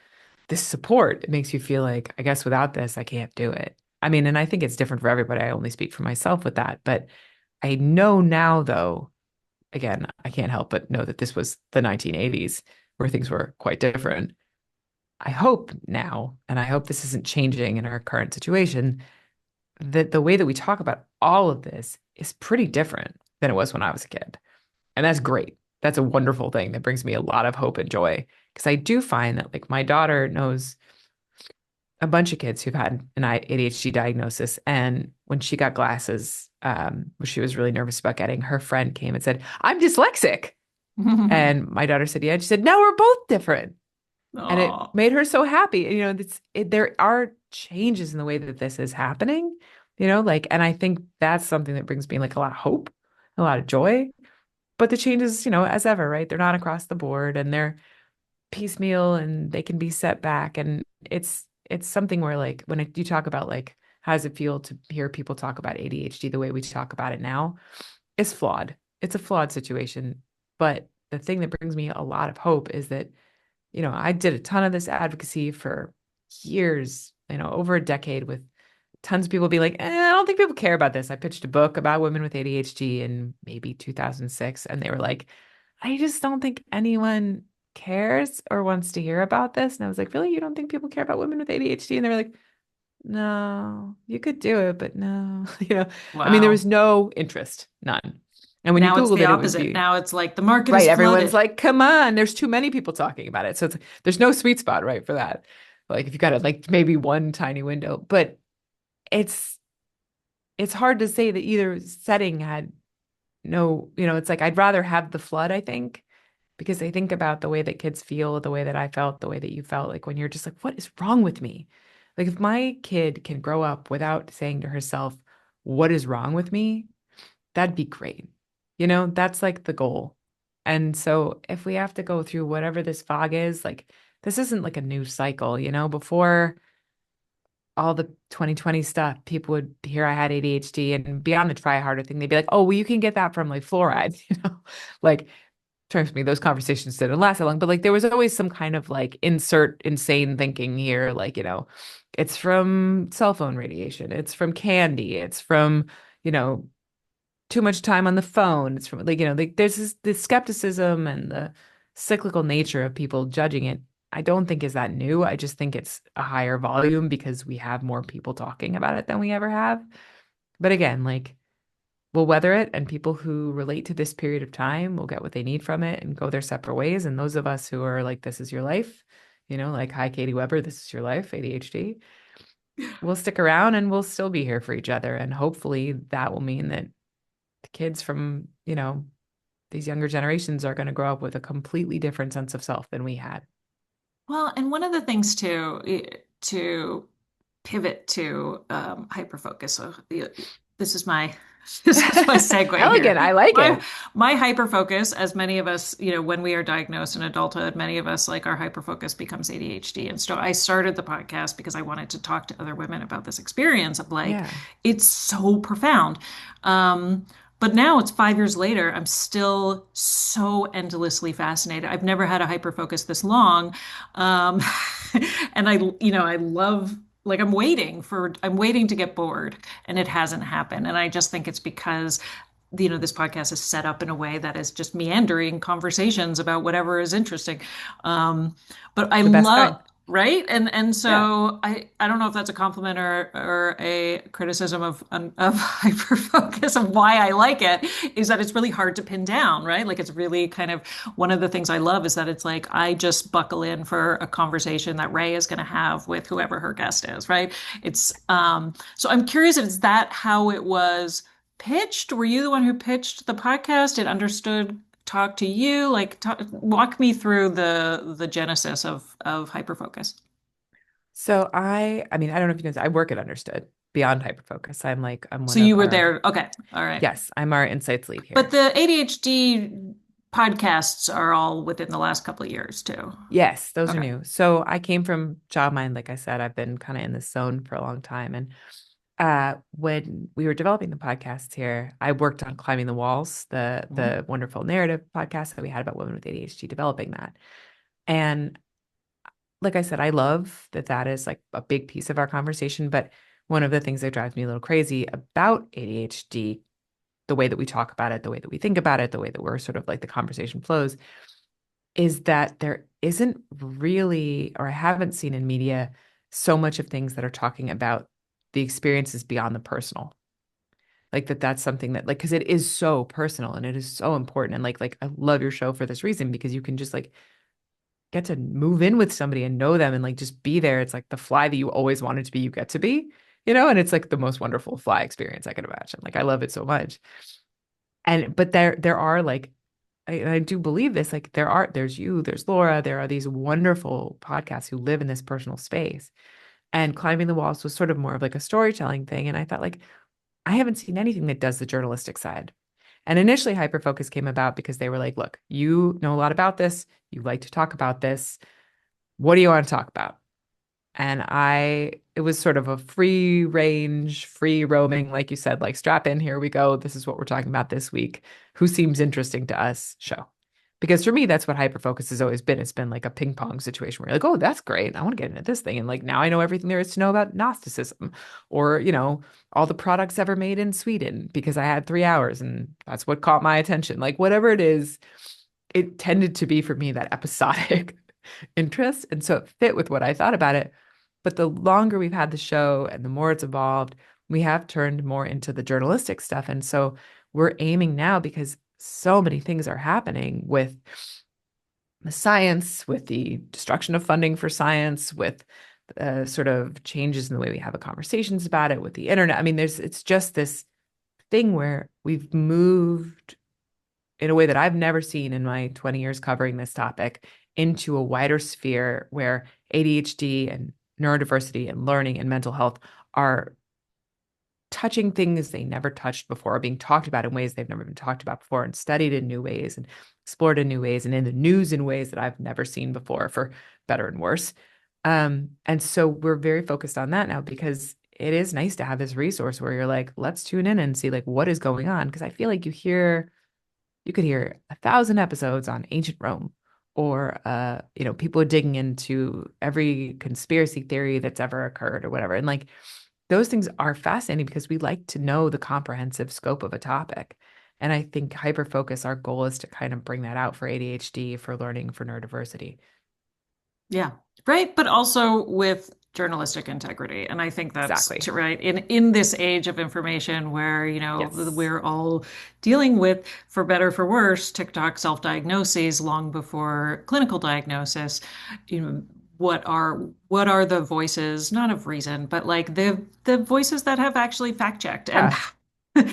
this support. It makes you feel like, I guess without this, I can't do it. I mean, and I think it's different for everybody. I only speak for myself with that. But I know now, though, again, I can't help but know that this was the 1980s where things were quite different. I hope now, and I hope this isn't changing in our current situation, that the way that we talk about all of this is pretty different than it was when I was a kid. And that's great. That's a wonderful thing that brings me a lot of hope and joy. Because I do find that, like, my daughter knows a bunch of kids who've had an ADHD diagnosis. And when she got glasses, she was really nervous about getting, her friend came and said, I'm dyslexic. And my daughter said, yeah. And she said, no, we're both different. And it Oh, made her so happy. There are changes in the way that this is happening, like, and I think that's something that brings me like a lot of hope, a lot of joy. But the changes, as ever, right? They're not across the board and they're piecemeal and they can be set back. And it's something where like you talk about like how does it feel to hear people talk about ADHD the way we talk about it now, it's flawed. It's a flawed situation. But the thing that brings me a lot of hope is that I did a ton of this advocacy for years, over a decade with tons of people be like, I don't think people care about this. I pitched a book about women with ADHD in maybe 2006, and they were like, I just don't think anyone cares or wants to hear about this. And I was like, really? You don't think people care about women with ADHD? And they were like, no, you could do it, but no, I mean, there wow. was no interest, none. And when you Now it's Googled the it, it would opposite. be Now it's like the market is right. Everyone's flooded. like, come on, there's too many people talking about it. So there's no sweet spot, right, for that. Like if you got it like maybe one tiny window, but it's it's hard to say that either setting had no, it's like I'd rather have the flood, I think, because I think about the way that kids feel, the way that I felt, the way that you felt, like when you're just like, what is wrong with me? Like if my kid can grow up without saying to herself, what is wrong with me? That'd be great. That's like the goal. And so if we have to go through whatever this fog is, like this isn't like a news cycle, before all the 2020 stuff, people would hear I had ADHD and beyond the try harder thing, they'd be like, oh, well, you can get that from like fluoride, like trust me, those conversations didn't last that long, but like there was always some kind of like insert insane thinking here, like, it's from cell phone radiation, it's from candy, it's from, you know, too much time on the phone. It's from like, like there's this skepticism and the cyclical nature of people judging it. I don't think is that new. I just think it's a higher volume because we have more people talking about it than we ever have. But again, like we'll weather it, and people who relate to this period of time will get what they need from it and go their separate ways. And those of us who are like, this is your life, like, hi, Katie Weber, this is your life, ADHD, we'll stick around and we'll still be here for each other. And hopefully that will mean that the kids from, these younger generations are going to grow up with a completely different sense of self than we had. Well, and one of the things to pivot to hyperfocus. So this is my this is my segue here. Elegant. I like My it. my hyperfocus, as many of us, when we are diagnosed in adulthood, many of us like our hyperfocus becomes ADHD. And so I started the podcast because I wanted to talk to other women about this experience of like Yeah. it's so profound. But now it's 5 years later, I'm still so endlessly fascinated. I've never had a hyperfocus this long. Um, and I love like I'm waiting to get bored and it hasn't happened. And I just think it's because, this podcast is set up in a way that is just meandering conversations about whatever is interesting. Um, but I The best love, kind. right? And Yeah. so I don't know if that's a compliment or a criticism of hyperfocus of why I like it is that it's really hard to pin down, right? Like it's really kind of one of the things I love is that it's like I just buckle in for a conversation that Rae is going to have with whoever her guest is, right? It's so I'm curious if it's that how it was pitched. Were you the one who pitched the podcast? It understood talk to you? Like walk me through the genesis of Hyperfocus. So I mean, I don't know if you know, I work at Understood beyond Hyperfocus. I'm So one of you were our, there. Okay. All right. yes, I'm our insights lead But here. the ADHD podcasts are all within the last couple of years too. Yes, those are Okay. new. So I came from job mind, like I said, I've been kind of in this zone for a long time. And when we were developing the podcast here, I worked on Climbing the Walls, the Mhm. the wonderful narrative podcast that we had about women with ADHD, developing that. And like I said, I love that that is like a big piece of our conversation. But one of the things that drives me a little crazy about ADHD, the way that we talk about it, the way that we think about it, the way that we're sort of like the conversation flows, is that there isn't really, or I haven't seen in media, so much of things that are talking about the experiences beyond the personal. Like that's something that like because it is so personal and it is so important. And like I love your show for this reason because you can just like get to move in with somebody and know them and like just be there. It's like the fly that you always wanted to be, you get to be, and it's like the most wonderful fly experience I can imagine. Like I love it so much. And but there are like I do believe this, like there's you, there's Laura, there are these wonderful podcasts who live in this personal space. And Climbing the Walls was sort of more of like a storytelling thing. And I thought like I haven't seen anything that does the journalistic side. And initially, Hyperfocus came about because they were like, look, you know a lot about this. You like to talk about this. What do you want to talk about? And it was sort of a free range, free roaming, like you said, like strap in, here we go. This is what we're talking about this week. Who seems interesting to us? Show. Because for me, that's what Hyperfocus has always been. It's been like a ping pong situation where you're like, oh, that's great. I want to get into this thing. And like now I know everything there is to know about Gnosticism or, all the products ever made in Sweden because I had 3 hours and that's what caught my attention. Like whatever it is, it tended to be for me that episodic interest. And so it fit with what I thought about it. But the longer we've had the show and the more it's evolved, we have turned more into the journalistic stuff. And so we're aiming now because so many things are happening with the science, with the destruction of funding for science, with sort of changes in the way we have conversations about it, with the internet. I mean, it's just this thing where we've moved in a way that I've never seen in my 20 years covering this topic into a wider sphere where ADHD and neurodiversity and learning and mental health are touching things they never touched before, being talked about in ways they've never been talked about before, and studied in new ways and explored in new ways and in the news in ways that I've never seen before, for better and worse. And so we're very focused on that now because it is nice to have this resource where you're like, let's tune in and see like what is going on. Because I feel like you hear You could hear 1,000 episodes on ancient Rome, or people digging into every conspiracy theory that's ever occurred or whatever. And like those things are fascinating because we like to know the comprehensive scope of a topic. And I think hyperfocus, our goal is to kind of bring that out for ADHD, for learning, for neurodiversity. Yeah. Right. But also with journalistic integrity. And I think that's Exactly. right. In this age of information where, Yes. we're all dealing with, for better, for worse, TikTok self-diagnoses long before clinical diagnosis, you know, what are the voices, not of reason, but like the voices that have actually fact checked and Yeah.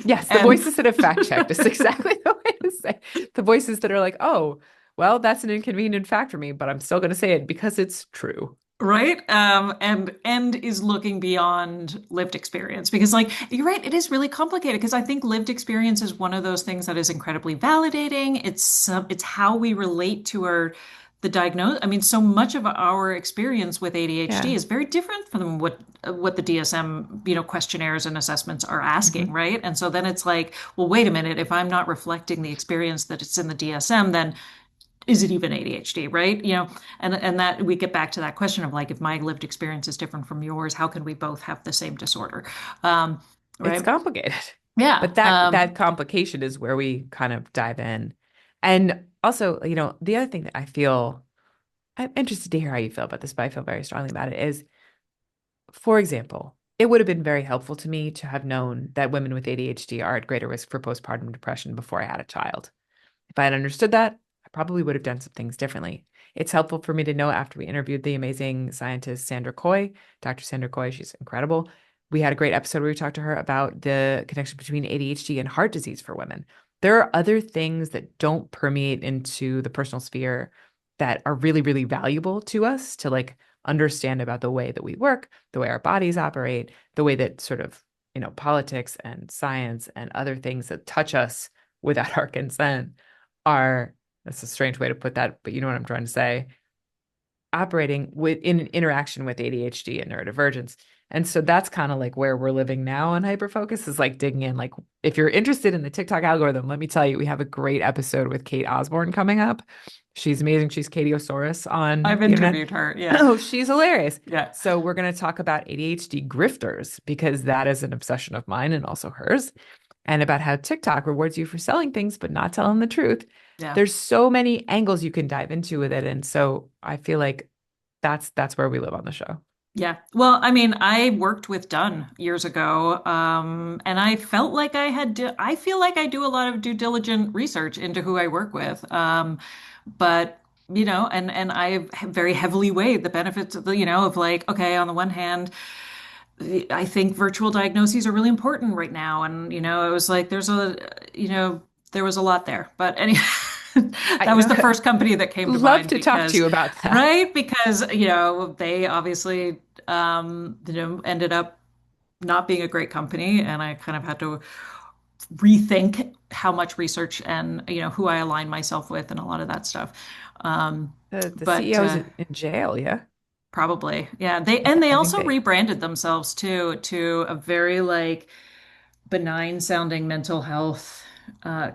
Yes, the and voices that have fact checked is exactly the way to say. The voices that are like, oh, well, that's an inconvenient fact for me, but I'm still going to say it because it's true. right and is looking beyond lived experience because like you're right, it is really complicated because I think lived experience is one of those things that is incredibly validating. It's how we relate to our the diagnose. I mean, so much of our experience with ADHD Yeah. is very different from what the DSM, questionnaires and assessments are asking, Hmm. right? And so then it's like, well, wait a minute, if I'm not reflecting the experience that it's in the DSM, then is it even ADHD, right? And that we get back to that question of like, if my lived experience is different from yours, how can we both have the same disorder? Um, It's right? complicated. Yeah. But that complication is where we kind of dive in. And also, the other thing that I feel, I'm interested to hear how you feel about this, but I feel very strongly about it is, for example, it would have been very helpful to me to have known that women with ADHD are at greater risk for postpartum depression before I had a child. If I had understood that, I probably would have done some things differently. It's helpful for me to know after we interviewed the amazing scientist Sandra Coy, Dr. Sandra Coy, she's incredible. We had a great episode where we talked to her about the connection between ADHD and heart disease for women. There are other things that don't permeate into the personal sphere that are really, really valuable to us to like understand about the way that we work, the way our bodies operate, the way that sort of, politics and science and other things that touch us without our consent are, that's a strange way to put that, but you know what I'm trying to say, operating in interaction with ADHD and neurodivergence. And so that's kind of like where we're living now on Hyperfocus is like digging in. Like, if you're interested in the TikTok algorithm, let me tell you, we have a great episode with Kate Osborne coming up. She's amazing. She's Katiosaurus on I've the internet. interviewed her. Yeah. Oh, she's hilarious. Yeah. So we're going to talk about ADHD grifters because that is an obsession of mine and also hers, and about how TikTok rewards you for selling things but not telling the truth. Yeah. There's so many angles you can dive into with it, and so I feel like that's where we live on the show. Yeah. Well, I mean, I worked with Dunn years ago, and I felt like I feel like I do a lot of due diligent research into who I work with. But and I very heavily weighed the benefits of of like, okay, on the one hand, I think virtual diagnoses are really important right now. And, it was like, there was a lot there. But anyway, I that was the first company that came to love mind to talk to because, you about that. right? Because, they obviously, ended up not being a great company. And I kind of had to rethink how much research and, who I align myself with and a lot of that stuff. Um, The but, CEO's in jail, yeah. Probably. Yeah. They I think also they, rebranded themselves too to a very like benign sounding mental health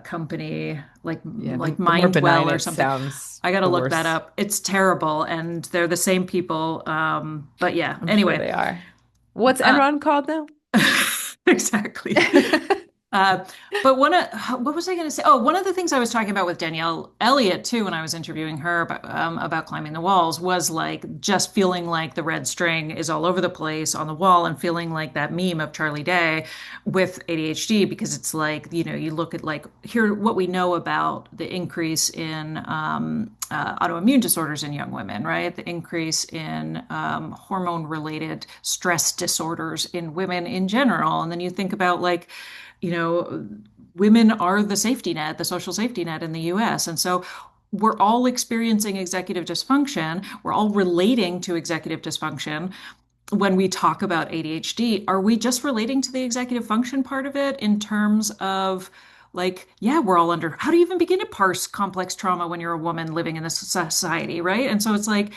company yeah, like the more Mindwell benign or it something. sounds, I got to the look that worse. up. It's terrible and they're the same people. But yeah, I'm sure anyway. they are. What's Uh Enron called now? exactly. Uh, but what was I going to say? Oh, one of the things I was talking about with Danielle Elliott too, when I was interviewing her about climbing the walls, was like just feeling like the red string is all over the place on the wall, and feeling like that meme of Charlie Day with ADHD, because it's like you look at like here what we know about the increase in autoimmune disorders in young women, right? The increase in hormone-related stress disorders in women in general, and then you think about like you know, women are the safety net, the social safety net in the US. And so we're all experiencing executive dysfunction. We're all relating to executive dysfunction. When we talk about ADHD, are we just relating to the executive function part of it in terms of like, yeah, we're all under, how do you even begin to parse complex trauma when you're a woman living in this society, right? And so it's like,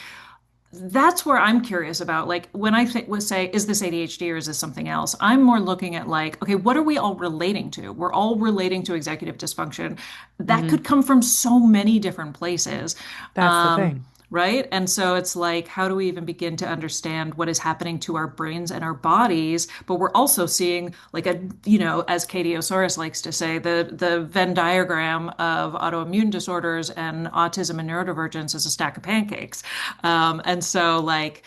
that's where I'm curious about. Like when I think would say, is this ADHD or is this something else? I'm more looking at like, okay, what are we all relating to? We're all relating to executive dysfunction. That could Hmm. come from so many different places. That's the Um, thing. right? And so it's like, how do we even begin to understand what is happening to our brains and our bodies? But we're also seeing like a, as Katie Osoris likes to say, the Venn diagram of autoimmune disorders and autism and neurodivergence is a stack of pancakes. And so like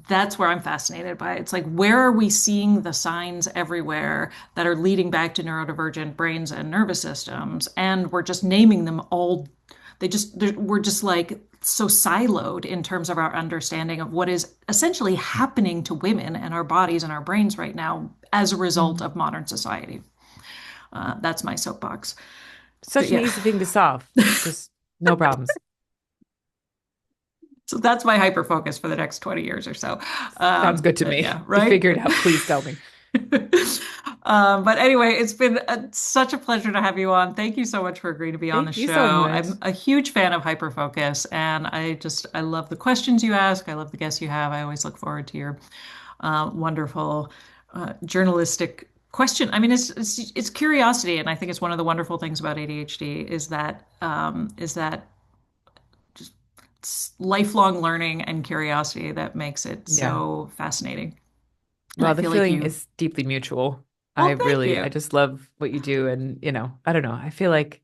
that's where I'm fascinated by it. It's like, where are we seeing the signs everywhere that are leading back to neurodivergent brains and nervous systems? And we're just naming them all. We're just like so siloed in terms of our understanding of what is essentially happening to women and our bodies and our brains right now as a result Mhm. of modern society. That's my soapbox. But Such an yeah, easy thing to solve. Just no problems. so that's my hyper focus for the next 20 years or so. Sounds good to But me. yeah, If you right? figure it out, please tell me. But anyway, it's been such a pleasure to have you on. Thank you so much for agreeing to be on the Thank you so show. much. I'm a huge fan of Hyperfocus, and I love the questions you ask. I love the guests you have. I always look forward to your wonderful journalistic question. I mean, it's curiosity, and I think it's one of the wonderful things about ADHD is that just lifelong learning and curiosity that makes it Yeah. so fascinating. And I Well, the feel like feeling you, is deeply mutual. well, thank I you. just love what you do. And, I don't know. I feel like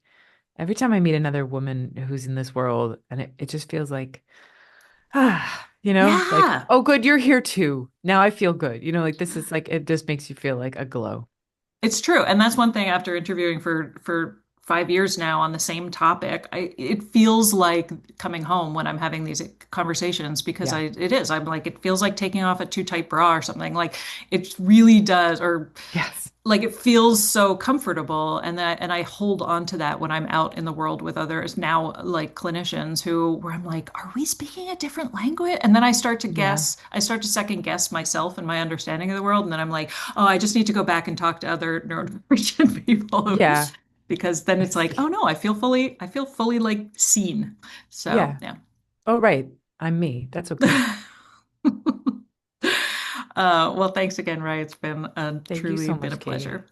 every time I meet another woman who's in this world, and it just feels like, like, Yeah, oh, good, you're here too. Now I feel good. Like this is like, it just makes you feel like a glow. it's true. And that's one thing after interviewing for 5 years now on the same topic, it feels like coming home when I'm having these conversations because Yeah. it is. I'm like, it feels like taking off a too tight bra or something. Like it really does, or Yes. like it feels so comfortable, and I hold on to that when I'm out in the world with others now, like clinicians where I'm like, are we speaking a different language? And then Yeah. I start to second guess myself and my understanding of the world, and then I'm like, oh, I just need to go back and talk to other neurodivergent people Yeah. because then I it's like, see. oh no, I feel fully like seen. So Yeah. yeah. Oh, right. I'm me. That's okay. Well, thanks again, Rae. It's Thank you truly so been a much, Katie. pleasure.